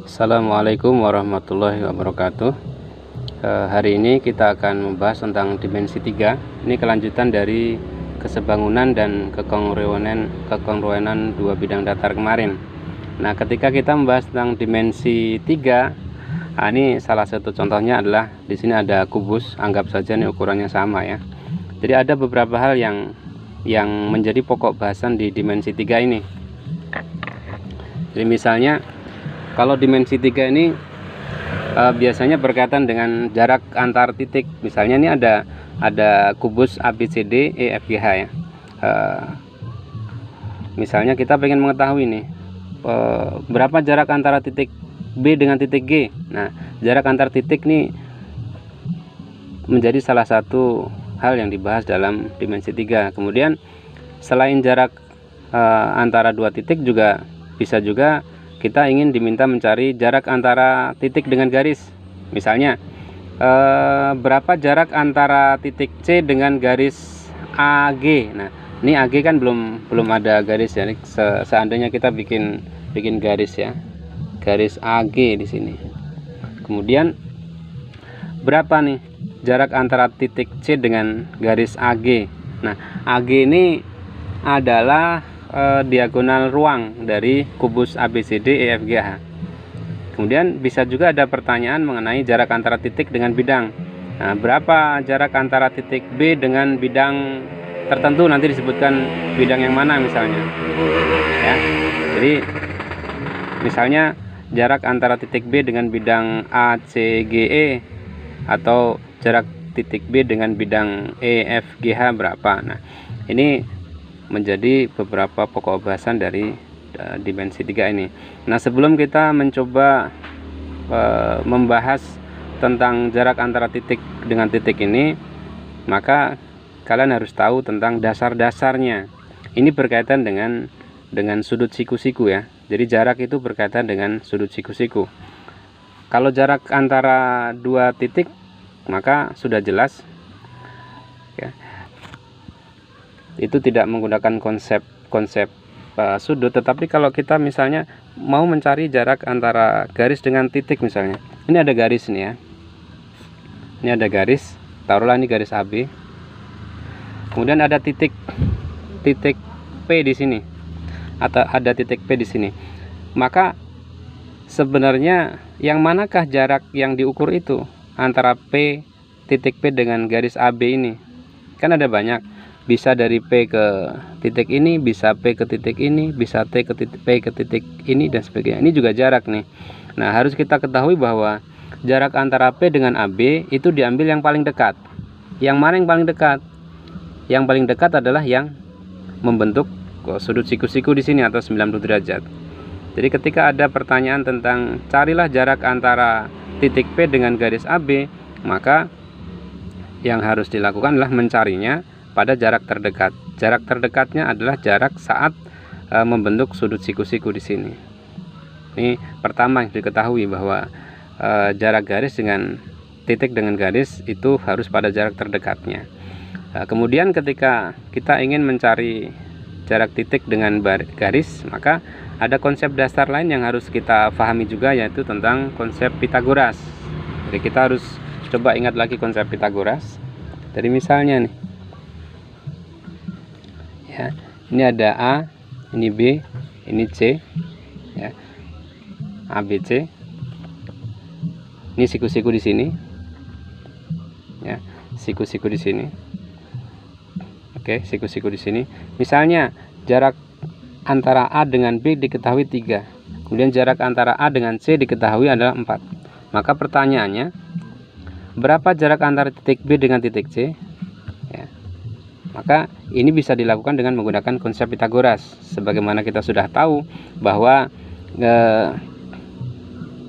Assalamualaikum warahmatullahi wabarakatuh. Hari ini kita akan membahas tentang dimensi 3. Ini kelanjutan dari kesebangunan dan kekongruenan dua bidang datar kemarin. Nah, ketika kita membahas tentang dimensi 3, ini salah satu contohnya adalah di sini ada kubus, anggap saja ini ukurannya sama ya. Jadi ada beberapa hal yang menjadi pokok bahasan di dimensi 3 ini. Jadi misalnya kalau dimensi 3 ini biasanya berkaitan dengan jarak antar titik. Misalnya ini ada kubus ABCD EFGH ya. Misalnya kita pengen mengetahui nih berapa jarak antara titik B dengan titik G. Nah, jarak antar titik nih menjadi salah satu hal yang dibahas dalam dimensi 3. Kemudian selain jarak antara dua titik, juga bisa juga kita ingin diminta mencari jarak antara titik dengan garis. Misalnya berapa jarak antara titik C dengan garis AG. Nah, ini AG kan belum ada garis ya. Seandainya kita bikin garis ya, garis AG di sini. Kemudian berapa nih jarak antara titik C dengan garis AG. Nah, AG ini adalah diagonal ruang dari kubus ABCD EFGH. Kemudian bisa juga ada pertanyaan mengenai jarak antara titik dengan bidang. Nah, berapa jarak antara titik B dengan bidang tertentu, nanti disebutkan bidang yang mana misalnya ya. Jadi misalnya jarak antara titik B dengan bidang ACGE, atau jarak titik B dengan bidang EFGH berapa. Nah, ini menjadi beberapa pokok bahasan dari dimensi 3 ini. Nah, sebelum kita mencoba membahas tentang jarak antara titik dengan titik ini, maka kalian harus tahu tentang dasar-dasarnya. Ini berkaitan dengan sudut siku-siku ya. Jadi jarak itu berkaitan dengan sudut siku-siku. Kalau jarak antara dua titik, maka sudah jelas ya, itu tidak menggunakan konsep sudut. Tetapi kalau kita misalnya mau mencari jarak antara garis dengan titik, misalnya ini ada garis nih ya, ini ada garis, taruhlah ini garis AB, kemudian ada titik P di sini, atau ada titik P di sini. Maka sebenarnya yang manakah jarak yang diukur itu antara titik P dengan garis AB ini? Kan ada banyak, bisa dari P ke titik ini, bisa P ke titik ini, bisa P ke titik ini, dan sebagainya. Ini juga jarak nih. Nah, harus kita ketahui bahwa jarak antara P dengan AB itu diambil yang paling dekat. Yang mana yang paling dekat? Yang paling dekat adalah yang membentuk sudut siku-siku di sini atau 90 derajat. Jadi ketika ada pertanyaan tentang carilah jarak antara titik P dengan garis AB, maka yang harus dilakukan adalah mencarinya pada jarak terdekat. Jarak terdekatnya adalah jarak saat membentuk sudut siku-siku di sini. Ini pertama yang diketahui, bahwa jarak garis dengan titik dengan garis itu harus pada jarak terdekatnya. Kemudian ketika kita ingin mencari jarak titik dengan garis, maka ada konsep dasar lain yang harus kita pahami juga, yaitu tentang konsep Pitagoras. Jadi kita harus coba ingat lagi konsep Pitagoras. Jadi misalnya nih ya, ini ada A, ini B, ini C ya, ABC. Ini siku-siku di sini ya, siku-siku di sini. Oke, siku-siku di sini. Misalnya jarak antara A dengan B diketahui 3, kemudian jarak antara A dengan C diketahui adalah 4. Maka pertanyaannya, berapa jarak antara titik B dengan titik C ya. Maka ini bisa dilakukan dengan menggunakan konsep Pitagoras. Sebagaimana kita sudah tahu bahwa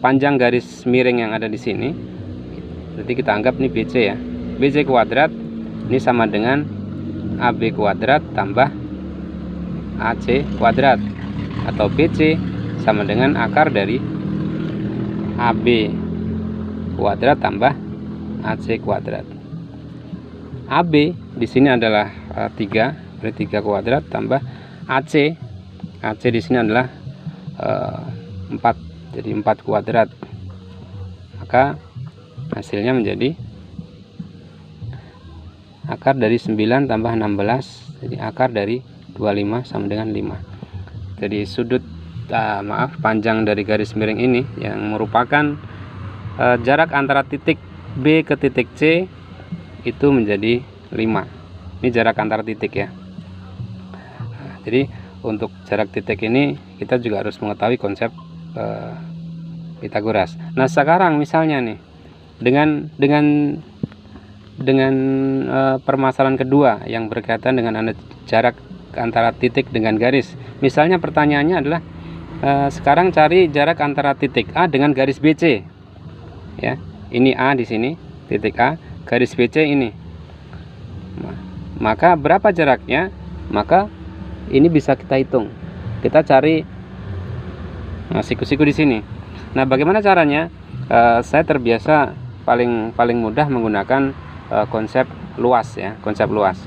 panjang garis miring yang ada di sini, jadi kita anggap ini BC ya. BC kuadrat ini sama dengan AB kuadrat tambah AC kuadrat, atau BC sama dengan akar dari AB kuadrat tambah AC kuadrat. AB di sini adalah 3, berarti 3 kuadrat tambah AC di sini adalah 4 jadi 4 kuadrat, maka hasilnya menjadi akar dari 9 tambah 16, jadi akar dari 25 sama dengan 5. Jadi sudut panjang dari garis miring ini yang merupakan jarak antara titik B ke titik C itu menjadi 5. Ini jarak antara titik ya. Jadi untuk jarak titik ini kita juga harus mengetahui konsep Pitagoras. Nah sekarang misalnya nih dengan permasalahan kedua yang berkaitan dengan jarak antara titik dengan garis. Misalnya pertanyaannya adalah sekarang cari jarak antara titik A dengan garis BC. Ya, ini A di sini, titik A, garis BC ini. Maka berapa jaraknya? Maka ini bisa kita hitung. Kita cari siku-siku di sini. Nah, bagaimana caranya? Saya terbiasa paling mudah menggunakan konsep luas ya, konsep luas.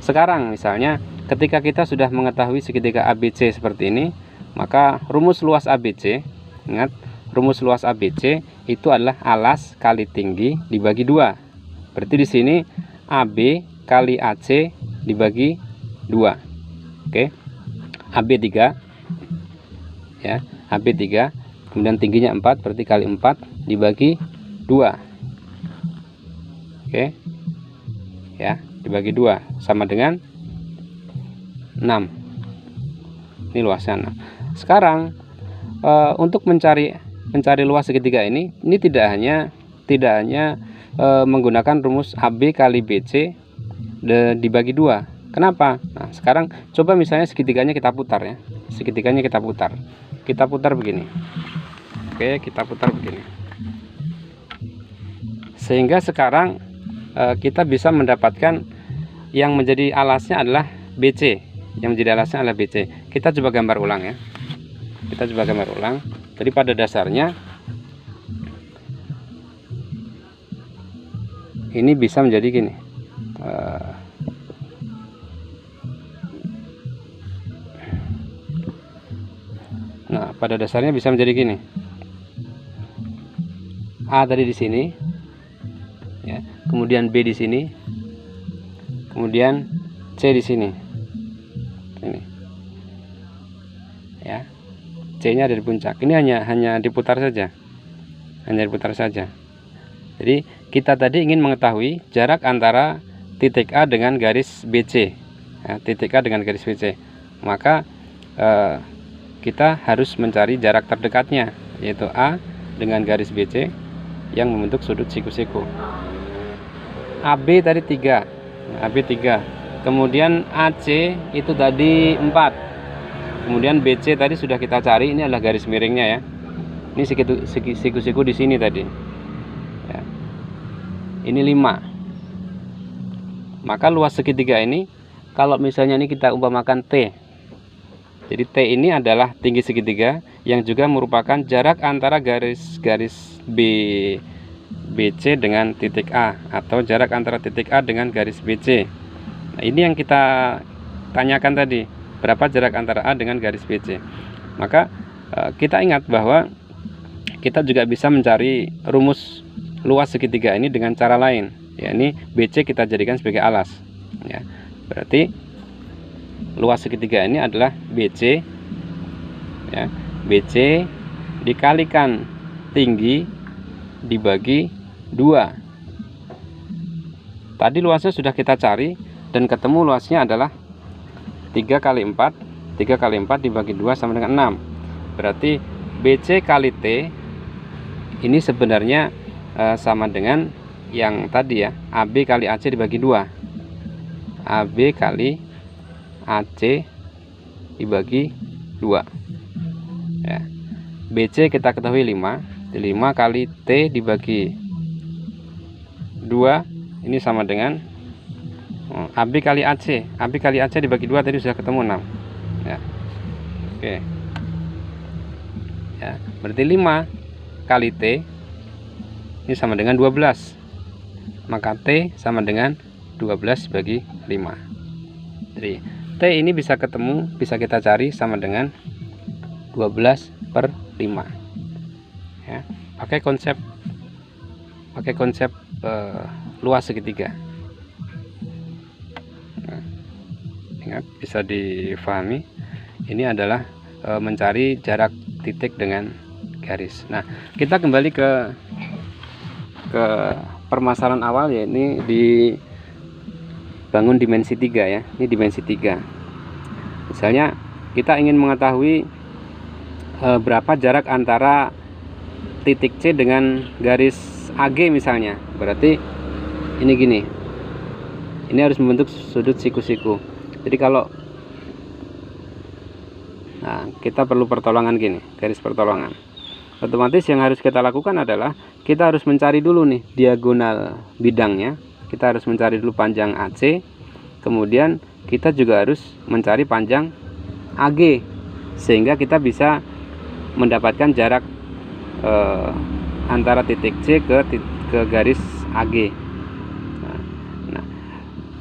Sekarang misalnya ketika kita sudah mengetahui segitiga ABC seperti ini, maka rumus luas ABC, ingat, rumus luas ABC itu adalah alas kali tinggi dibagi 2. Berarti di sini AB kali AC dibagi 2. Oke. AB 3 ya, AB 3, kemudian tingginya 4, berarti kali 4 dibagi 2. Oke. Ya, dibagi 2 sama dengan 6. Ini luasnya 6. Sekarang untuk mencari luas segitiga ini tidak hanya menggunakan rumus AB kali BC dibagi 2. Kenapa? Nah, sekarang coba misalnya segitiganya kita putar ya. Segitiganya kita putar. Kita putar begini. Oke, kita putar begini. Sehingga sekarang kita bisa mendapatkan yang menjadi alasnya adalah BC. Yang menjadi alasnya adalah BC. Kita coba gambar ulang ya. Kita coba gambar ulang. Jadi pada dasarnya ini bisa menjadi gini. Nah, pada dasarnya bisa menjadi gini. A tadi di sini, ya. Kemudian B di sini, kemudian C di sini. Ini, ya. C-nya ada di puncak. Ini hanya diputar saja, hanya diputar saja. Jadi kita tadi ingin mengetahui jarak antara titik A dengan garis BC, ya, titik A dengan garis BC. Maka kita harus mencari jarak terdekatnya, yaitu A dengan garis BC yang membentuk sudut siku-siku. AB tadi 3, AB 3. Kemudian AC itu tadi 4. Kemudian BC tadi sudah kita cari, ini adalah garis miringnya ya. Ini siku-siku di sini tadi. Ya. Ini 5. Maka luas segitiga ini, kalau misalnya ini kita umpamakan T. Jadi T ini adalah tinggi segitiga yang juga merupakan jarak antara garis BC dengan titik A, atau jarak antara titik A dengan garis BC. Nah, ini yang kita tanyakan tadi, berapa jarak antara A dengan garis BC. Maka kita ingat bahwa kita juga bisa mencari rumus luas segitiga ini dengan cara lain. Ya, ini BC kita jadikan sebagai alas. Ya, berarti luas segitiga ini adalah BC, ya, BC dikalikan tinggi dibagi 2. Tadi luasnya sudah kita cari dan ketemu luasnya adalah 3 kali 4. 3 kali 4 dibagi 2 sama dengan 6. Berarti BC kali T ini sebenarnya sama dengan yang tadi ya, AB kali AC dibagi 2. AB kali AC dibagi 2. Ya. BC kita ketahui 5. 5 kali T dibagi 2 ini sama dengan AB kali AC. AB kali AC dibagi 2 tadi sudah ketemu 6. Ya. Oke. Ya, berarti 5 kali T ini sama dengan 12. Maka T sama dengan 12 bagi 5. Jadi T ini bisa ketemu, bisa kita cari sama dengan 12/5. ya, pakai konsep luas segitiga. Nah, ingat, bisa difahami, ini adalah mencari jarak titik dengan garis. Nah, kita kembali ke permasalahan awal, ya, ini dibangun dimensi 3 ya. Ini dimensi 3. Misalnya kita ingin mengetahui berapa jarak antara titik C dengan garis AG misalnya. Berarti ini gini. Ini harus membentuk sudut siku-siku. Jadi kalau kita perlu pertolongan gini, garis pertolongan. Otomatis yang harus kita lakukan adalah kita harus mencari dulu nih diagonal bidangnya. Kita harus mencari dulu panjang AC. Kemudian kita juga harus mencari panjang AG, sehingga kita bisa mendapatkan jarak antara titik C ke garis AG. Nah,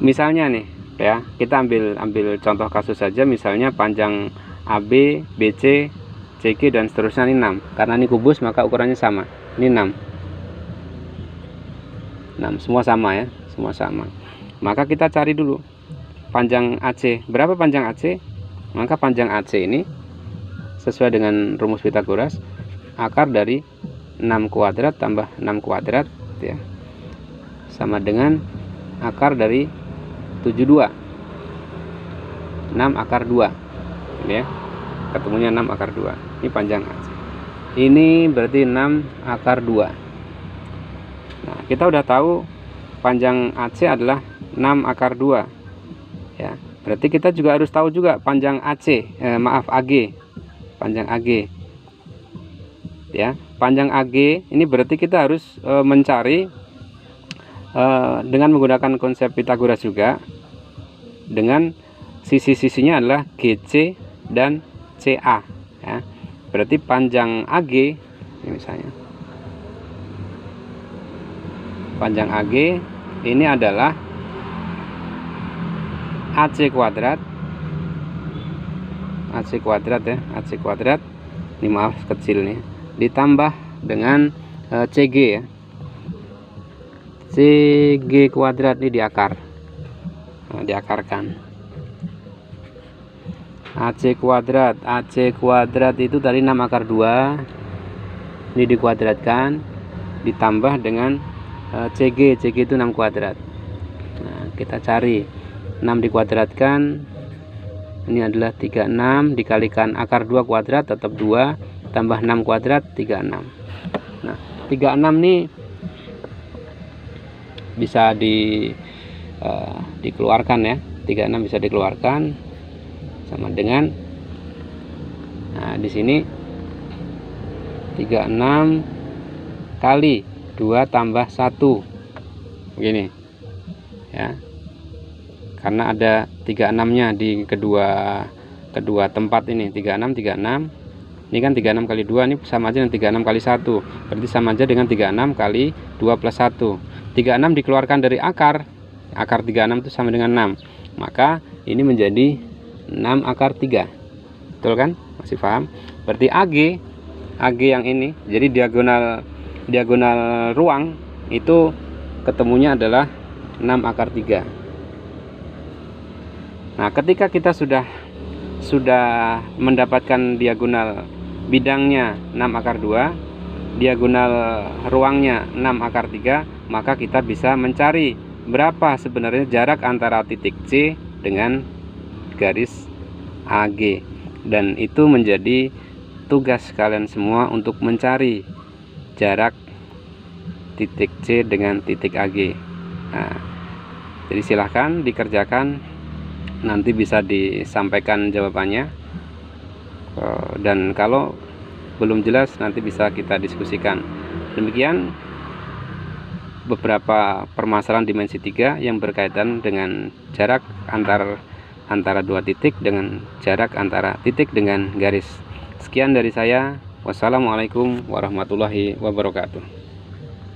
misalnya nih ya, kita ambil contoh kasus saja. Misalnya panjang AB, BC, CG dan seterusnya ini 6. Karena ini kubus maka ukurannya sama. Ini 6. Semua sama ya, semua sama. Maka kita cari dulu panjang AC. Berapa panjang AC? Maka panjang AC ini sesuai dengan rumus Pythagoras, akar dari 6 kuadrat tambah 6 kuadrat ya, sama dengan akar dari 72. 6 akar 2 ini ya, ketemunya 6 akar 2. Ini panjang AC. Ini berarti 6 akar 2. Nah, kita udah tahu panjang AC adalah 6 akar 2 ya. Berarti kita juga harus tahu juga panjang AC, AG. Panjang AG. Ya, panjang AG ini berarti kita harus mencari dengan menggunakan konsep Pythagoras juga, dengan sisi-sisinya adalah GC dan CA ya. Berarti panjang AG ini misalnya, panjang AG ini adalah AC kuadrat ya, AC kuadrat ini, maaf kecil nih, ditambah dengan CG ya, CG kuadrat ini diakar, diakarkan. AC kuadrat itu tadi 6 akar 2, ini dikuadratkan ditambah dengan CG itu 6 kuadrat. Nah, kita cari 6 dikuadratkan, ini adalah 36, dikalikan akar 2 kuadrat tetap 2, tambah 6 kuadrat 36. Nah, 36 nih bisa dikeluarkan ya. 36 bisa dikeluarkan, sama dengan, nah di sini 36 kali 2 tambah 1 begini ya, karena ada 36-nya di kedua tempat ini. 36 ini kan 36 kali 2 ini sama aja dengan 36 kali 1, berarti sama aja dengan 36 kali 2 plus 1. 36 dikeluarkan dari akar 36 itu sama dengan 6, maka ini menjadi 6 akar 3. Betul kan? Masih paham? Berarti AG yang ini, jadi diagonal ruang itu ketemunya adalah 6 akar 3. Nah, ketika kita sudah mendapatkan diagonal bidangnya 6 akar 2, diagonal ruangnya 6 akar 3, maka kita bisa mencari berapa sebenarnya jarak antara titik C dengan garis AG, dan itu menjadi tugas kalian semua untuk mencari jarak titik C dengan titik AG. Nah, jadi silahkan dikerjakan, nanti bisa disampaikan jawabannya, dan kalau belum jelas nanti bisa kita diskusikan. Demikian beberapa permasalahan dimensi 3 yang berkaitan dengan jarak antara dua titik dengan jarak antara titik dengan garis. Sekian dari saya. Wassalamualaikum warahmatullahi wabarakatuh.